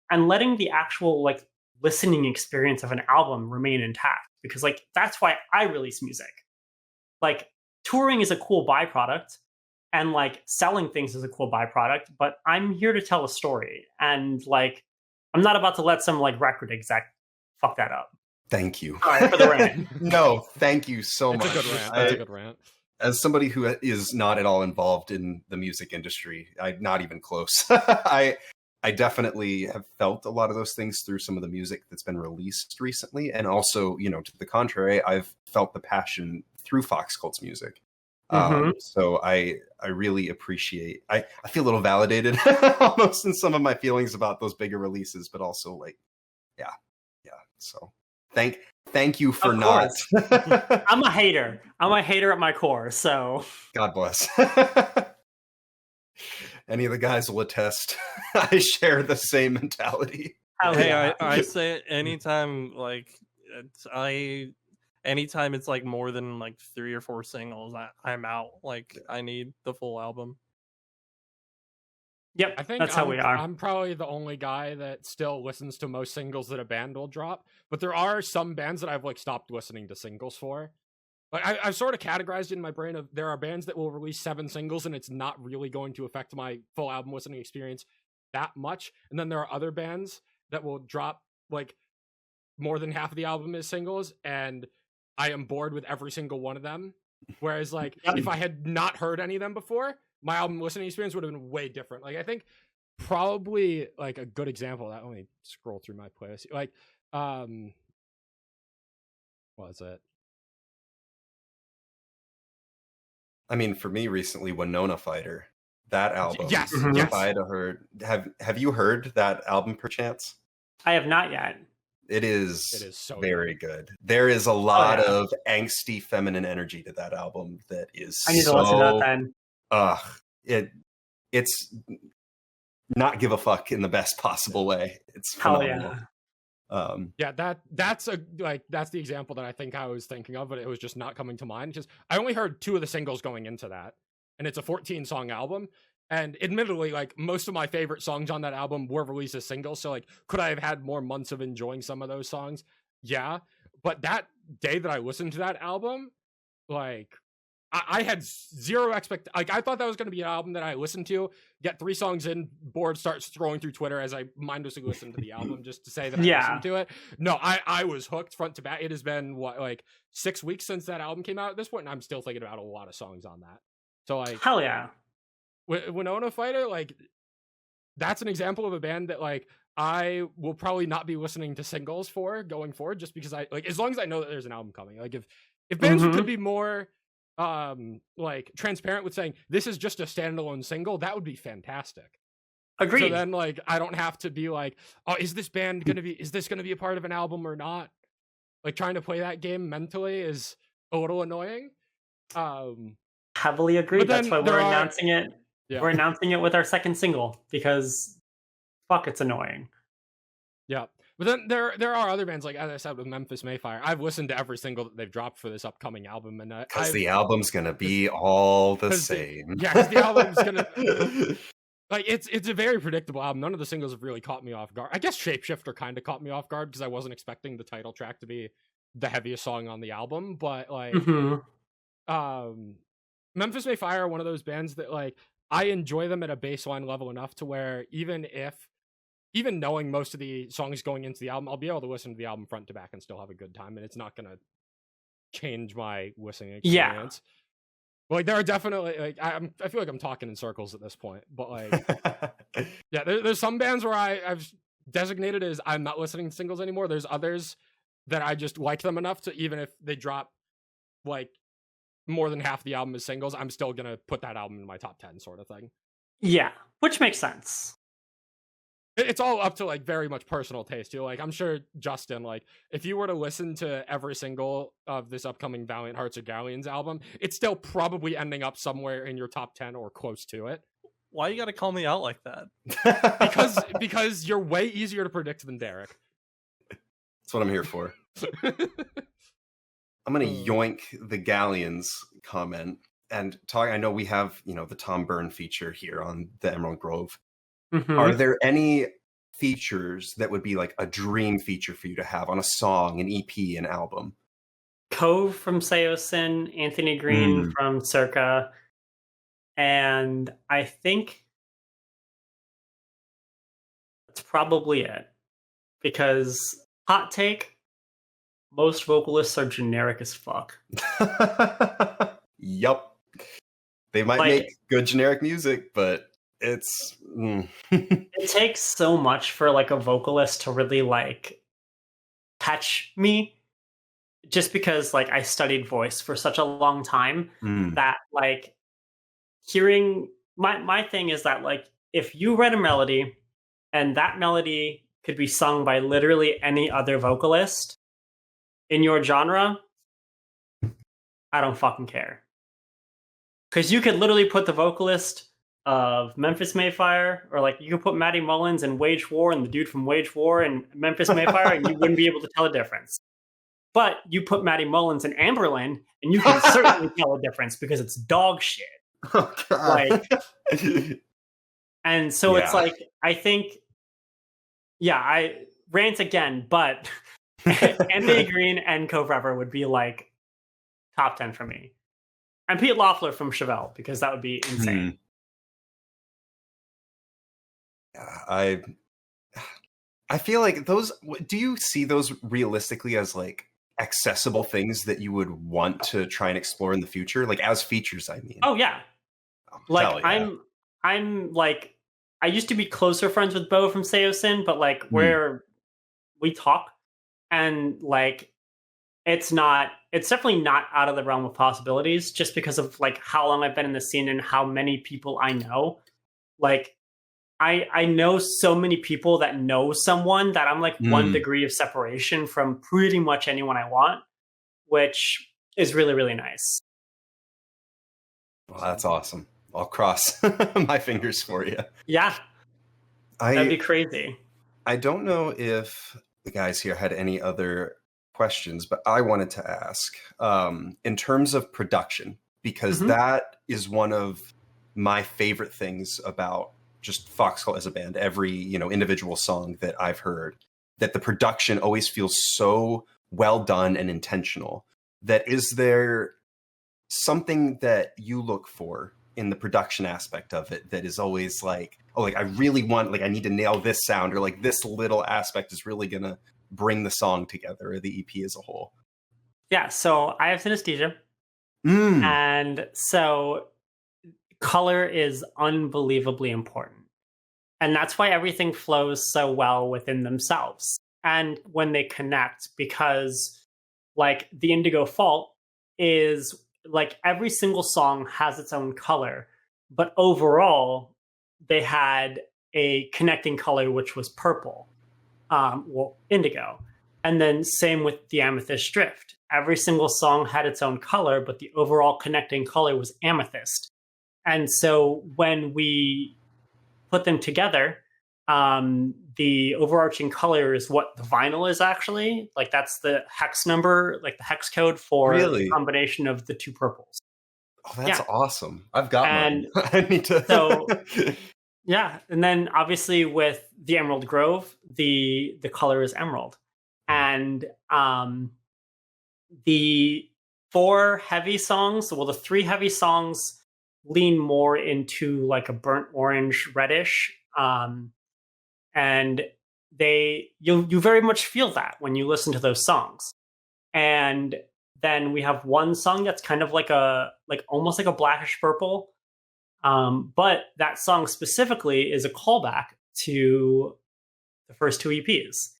and letting the actual like listening experience of an album remain intact, because like that's why I release music. Like, touring is a cool byproduct, and like selling things is a cool byproduct, but I'm here to tell a story, and like I'm not about to let some like record exec fuck that up. Thank you. Sorry for the rant. No, thank you so It's much. a good rant. That's a good rant. As somebody who is not at all involved in the music industry, not even close. I definitely have felt a lot of those things through some of the music that's been released recently, and also, you know, to the contrary, I've felt the passion through FOXCULT's music. So I really appreciate. I feel a little validated almost in some of my feelings about those bigger releases, but also like, yeah. So thank you for not. I'm a hater. I'm a hater at my core. So God bless. Any of the guys will attest. I share the same mentality. I say it anytime. Like anytime it's like more than like 3 or 4 singles, I'm out. Like, I need the full album. Yep, I think that's how we are. I'm probably the only guy that still listens to most singles that a band will drop, but there are some bands that I've like stopped listening to singles for. Like, I've sort of categorized in my brain of there are bands that will release 7 singles and it's not really going to affect my full album listening experience that much, and then there are other bands that will drop like more than half of the album as singles, and I am bored with every single one of them. Whereas, like, if I had not heard any of them before, my album listening experience would have been way different. Like, I think probably like a good example of that. Let me scroll through my playlist. Like, what is it? I mean, for me recently, Winona Fighter, that album. Yes, If I had heard, have you heard that album perchance? I have not yet. It is so very good. There is a lot of angsty feminine energy to that album that is I need to listen to that then. It's not give a fuck in the best possible way. It's phenomenal. That's the example that I think I was thinking of, but it was just not coming to mind because I only heard 2 of the singles going into that, and it's a 14-song album. And admittedly, like, most of my favorite songs on that album were released as singles, so like, could I have had more months of enjoying some of those songs? Yeah, but that day that I listened to that album, like, I had zero like, I thought that was going to be an album that I listened to, get 3 songs in, bored, starts throwing through Twitter as I mindlessly listened to the album just to say that I listened to it. No, I was hooked front to back. It has been, like 6 weeks since that album came out at this point, and I'm still thinking about a lot of songs on that. So, like, hell yeah. Winona Fighter, like, that's an example of a band that, like, I will probably not be listening to singles for going forward, just because I, like, as long as I know that there's an album coming. Like, if bands could be more like transparent with saying this is just a standalone single, that would be fantastic. Agreed. So then, like, I don't have to be like, oh, is this gonna be a part of an album or not? like trying to play that game mentally is a little annoying. Heavily agree. But That's then why we're there are- announcing it. Yeah. We're announcing it with our second single because fuck, it's annoying. Yeah. But then there are other bands, like as I said with Memphis May Fire. I've listened to every single that they've dropped for this upcoming album, and Because the album's gonna be all the same. Because the album's gonna like it's a very predictable album. None of the singles have really caught me off guard. I guess Shapeshifter kind of caught me off guard because I wasn't expecting the title track to be the heaviest song on the album. But like, Memphis May Fire are one of those bands that like I enjoy them at a baseline level enough to where even knowing most of the songs going into the album, I'll be able to listen to the album front to back and still have a good time, and it's not gonna change my listening experience. Yeah. Like there are definitely like I feel like I'm talking in circles at this point, but like yeah, there's some bands where I've designated as I'm not listening to singles anymore. There's others that I just like them enough to even if they drop like more than half the album as singles, I'm still gonna put that album in my top 10 sort of thing. Yeah, which makes sense. It's all up to like very much personal taste too. Like I'm sure Justin, like if you were to listen to every single of this upcoming Valiant Hearts or Galleons album, it's still probably ending up somewhere in your top 10 or close to it. Why you gotta call me out like that? because you're way easier to predict than Derek. That's what I'm here for. I'm gonna yoink the Galleons comment and talk. I know we have the Tom Byrne feature here on the Emerald Grove. Are there any features that would be like a dream feature for you to have on a song, an EP, an album? Cove from Seosin, Anthony Green from Circa, and I think that's probably it. Because, hot take, most vocalists are generic as fuck. Yup. They might make good generic music, but it's it takes so much for like a vocalist to really like catch me, just because like I studied voice for such a long time that like hearing my thing is that like if you read a melody and that melody could be sung by literally any other vocalist in your genre, I don't fucking care, because you could literally put the vocalist of Memphis May Fire, or like you could put Matty Mullins and Wage War and the dude from Wage War and Memphis May Fire, and you wouldn't be able to tell the difference. But you put Matty Mullins and Amberlin, and you can certainly tell the difference because it's dog shit. Oh, God. Like, and so it's like I think, I rant again, but Anthony Green and Co Forever would be like top 10 for me, and Pete Loeffler from Chevelle, because that would be insane. I feel like those. Do you see those realistically as like accessible things that you would want to try and explore in the future, like as features? I mean, oh yeah, like I'm like I used to be closer friends with Bo from Seosin, but like where we talk, and like it's definitely not out of the realm of possibilities, just because of like how long I've been in the scene and how many people I know. Like I know so many people that know someone that I'm like 1 degree of separation from pretty much anyone I want, which is really, really nice. Well, that's awesome. I'll cross my fingers for you. Yeah. That'd be crazy. I don't know if the guys here had any other questions, but I wanted to ask, in terms of production, because that is one of my favorite things about just FOXCULT as a band. Every individual song that I've heard, that the production always feels so well done and intentional. That is there something that you look for in the production aspect of it that is always like, oh, like I really want, like I need to nail this sound, or like this little aspect is really gonna bring the song together, or the EP as a whole? Yeah, so I have synesthesia, and so color is unbelievably important. And that's why everything flows so well within themselves. And when they connect, because like the Indigo Fault is like every single song has its own color, but overall they had a connecting color, which was purple, indigo. And then same with the Amethyst Drift. Every single song had its own color, but the overall connecting color was amethyst. And so when we put them together, the overarching color is what the vinyl is actually. Like that's the hex number, like the hex code for the combination of the two purples. Oh, that's awesome. I've got mine. I need to. So, yeah. And then obviously with the Emerald Grove, the color is emerald. And the 4 heavy songs, well, the 3 heavy songs lean more into like a burnt orange reddish. And you very much feel that when you listen to those songs. And then we have one song that's kind of like almost like a blackish purple. But that song specifically is a callback to the first 2 EPs.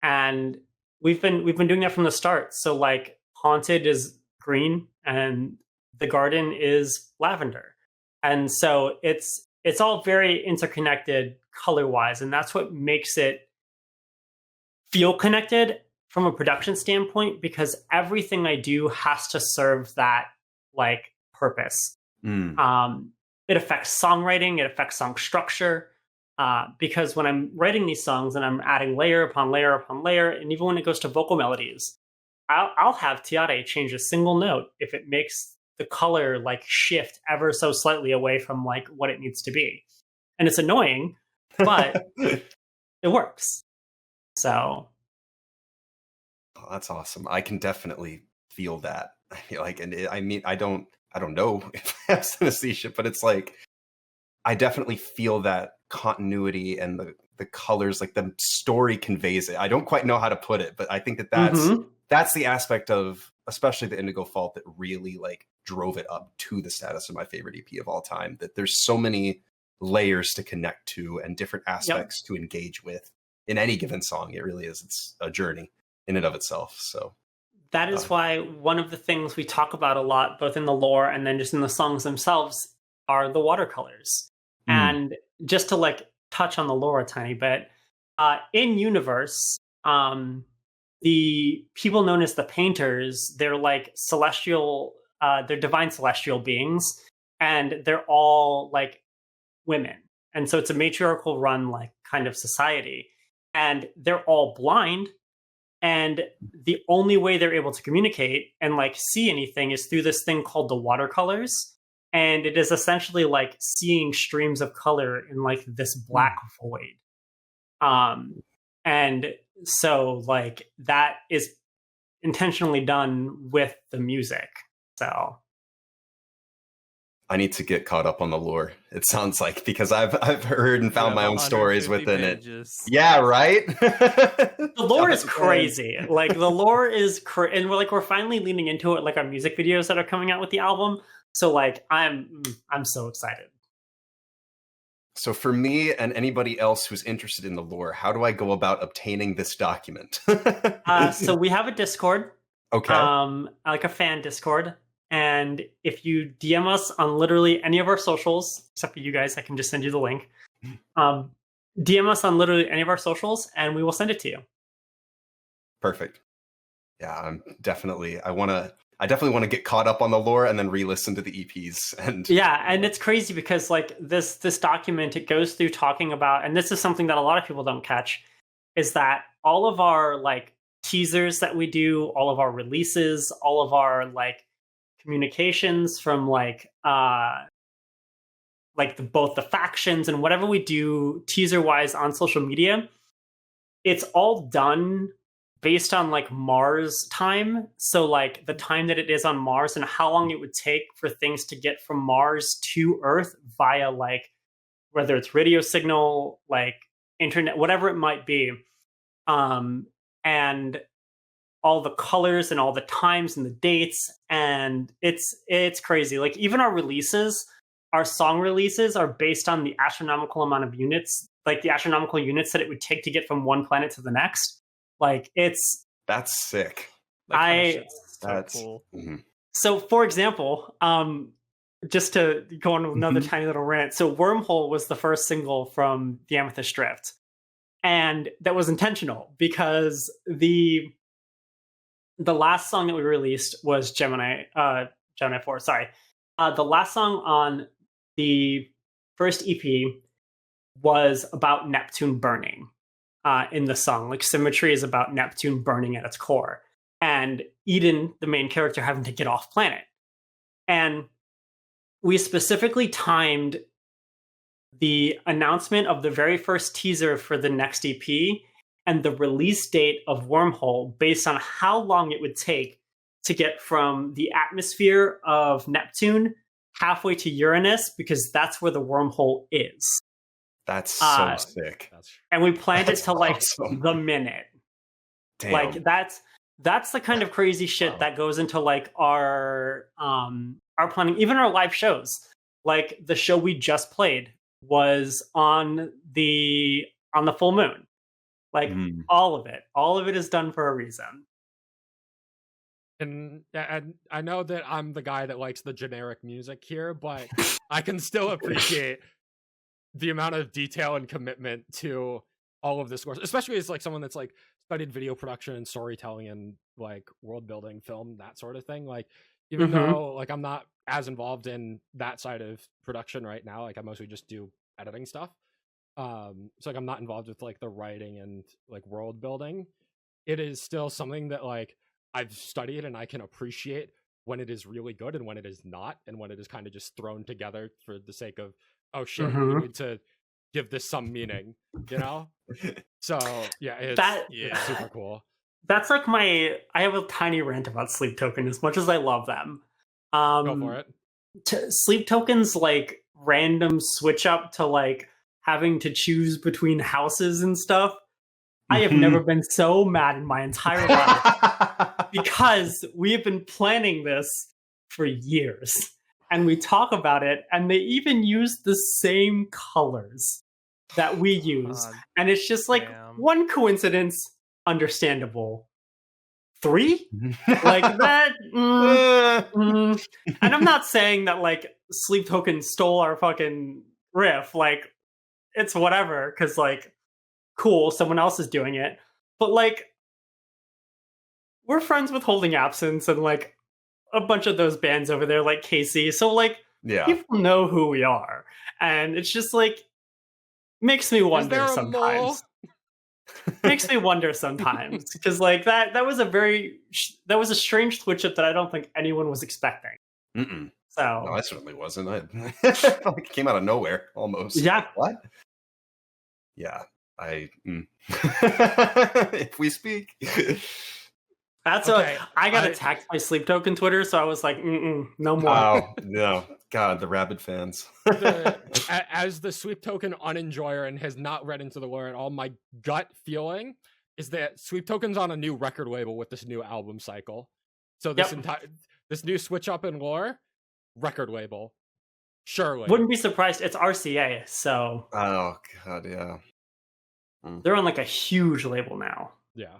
And we've been doing that from the start. So like Haunted is green and The Garden is lavender. And so it's all very interconnected color-wise, and that's what makes it feel connected from a production standpoint, because everything I do has to serve that like purpose. It affects songwriting, it affects song structure, because when I'm writing these songs and I'm adding layer upon layer upon layer, and even when it goes to vocal melodies, I'll have Tiare change a single note if it makes the color like shift ever so slightly away from like what it needs to be. And it's annoying, but it works. So. Oh, that's awesome. I can definitely feel that. I feel like, and I don't know if I have synesthesia, but it's like, I definitely feel that continuity and the colors, like the story conveys it. I don't quite know how to put it, but I think that's the aspect of, especially the Indigo Fault, that really like drove it up to the status of my favorite EP of all time. That there's so many layers to connect to and different aspects to engage with in any given song. It really is. It's a journey in and of itself. So that is why one of the things we talk about a lot, both in the lore and then just in the songs themselves, are the watercolors. And just to like touch on the lore a tiny bit, in universe, the people known as the painters, they're like celestial, they're divine celestial beings, and they're all like women. And so it's a matriarchal run like kind of society, and they're all blind. And the only way they're able to communicate and like see anything is through this thing called the watercolors. And it is essentially like seeing streams of color in like this black void. And so like that is intentionally done with the music. So I need to get caught up on the lore. It sounds like, because I've heard and found my own stories within pages. It. Yeah, right. The lore is crazy. Like the lore is and we're finally leaning into it, like our music videos that are coming out with the album. So like I'm so excited. So for me and anybody else who's interested in the lore, how do I go about obtaining this document? So we have a Discord. Okay. Like a fan Discord. And if you DM us on literally any of our socials, except for you guys, I can just send you the link. DM us on literally any of our socials, and we will send it to you. Perfect. Yeah, I definitely want to get caught up on the lore and then re-listen to the EPs. And yeah, and it's crazy because like this document, it goes through talking about, and this is something that a lot of people don't catch, is that all of our like teasers that we do, all of our releases, all of our like communications from like both the factions and whatever we do teaser wise on social media, it's all done based on like Mars time. So like the time that it is on Mars and how long it would take for things to get from Mars to Earth via like whether it's radio signal, like internet, whatever it might be. And all the colors and all the times and the dates, and it's crazy. Like even our releases, our song releases are based on the astronomical amount of units, like the astronomical units that it would take to get from one planet to the next. Like that's sick. That's cool. Mm-hmm. So for example, just to go on another tiny little rant. So Wormhole was the first single from the Amethyst Drift. And that was intentional because the last song that we released was Gemini 4. Sorry, the last song on the first EP was about Neptune burning. In the song, like Symmetry is about Neptune burning at its core, and Eden, the main character, having to get off planet. And we specifically timed the announcement of the very first teaser for the next EP and the release date of Wormhole based on how long it would take to get from the atmosphere of Neptune halfway to Uranus, because that's where the wormhole is. That's so sick. And we planned it to like awesome. the minute. Damn. Like that's the kind of crazy shit that goes into like our planning, even our live shows. Like the show we just played was on the full moon. Like all of it is done for a reason. And I know that I'm the guy that likes the generic music here, but I can still appreciate the amount of detail and commitment to all of this course, especially as like someone that's like studied video production and storytelling and like world building, film, that sort of thing. Like even though like I'm not as involved in that side of production right now, like I mostly just do editing stuff. So like I'm not involved with like the writing and like world building. It is still something that like I've studied and I can appreciate when it is really good and when it is not, and when it is kind of just thrown together for the sake of, oh shit, we need to give this some meaning, you know? So yeah, it's super cool. That's like I have a tiny rant about Sleep Token as much as I love them. Go for it. Sleep Token's like random switch up to like having to choose between houses and stuff. I have never been so mad in my entire life because we have been planning this for years and we talk about it and they even use the same colors that we use. And it's just like one coincidence, understandable. 3? Like that. And I'm not saying that like Sleep Token stole our fucking riff. Like it's whatever. Cause like, cool, someone else is doing it, but like we're friends with Holding Absence and like a bunch of those bands over there like Casey, so like people know who we are, and it's just like makes me wonder sometimes. Makes me wonder sometimes because like that was a strange switch up that I don't think anyone was expecting. So no, I certainly wasn't. It came out of nowhere almost. Yeah. What? Yeah. If we speak. That's okay. I got attacked by Sleep Token Twitter, so I was like, no more. Oh, no. God, the rabid fans. As the Sleep Token unenjoyer and has not read into the lore at all, my gut feeling is that Sleep Token's on a new record label with this new album cycle. So this new switch up in lore, record label. Surely. Wouldn't be surprised. It's RCA, so. Oh, God, yeah. They're on like a huge label now. Yeah.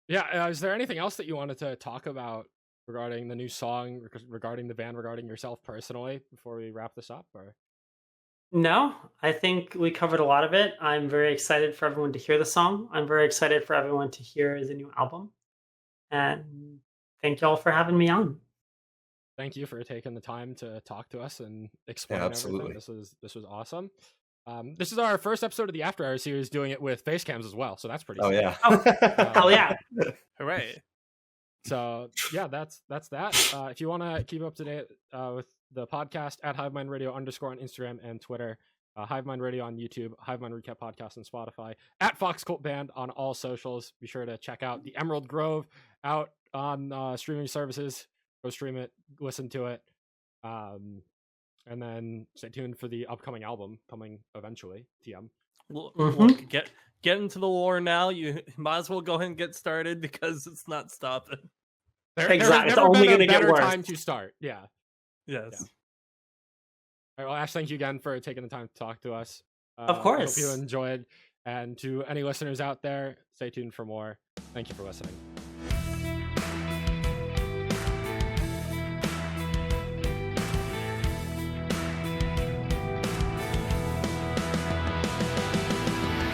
Yeah, is there anything else that you wanted to talk about regarding the new song, regarding the band, regarding yourself personally before we wrap this up? Or no, I think we covered a lot of it. I'm very excited for everyone to hear the song. I'm very excited for everyone to hear the new album. And thank you all for having me on. Thank you for taking the time to talk to us and explain everything. This was awesome. This is our first episode of the After Hours series, doing it with face cams as well, so that's pretty sick. Yeah. Hell yeah. Hooray. So yeah, that's that. If you want to keep up to date with the podcast, at Hivemind Radio _ on Instagram and Twitter, Hivemind Radio on YouTube, Hivemind Recap Podcast on Spotify, at FOXCULT Band on all socials. Be sure to check out the Emerald Grove out on streaming services. Go stream it, listen to it, and then stay tuned for the upcoming album coming eventually. TM. Look, get into the lore now. You might as well go ahead and get started because it's not stopping. Exactly. It's only going to get worse. Time to start. Yeah. Yes. Yeah. All right, well, Ash, thank you again for taking the time to talk to us. Of course. I hope you enjoyed. And to any listeners out there, stay tuned for more. Thank you for listening.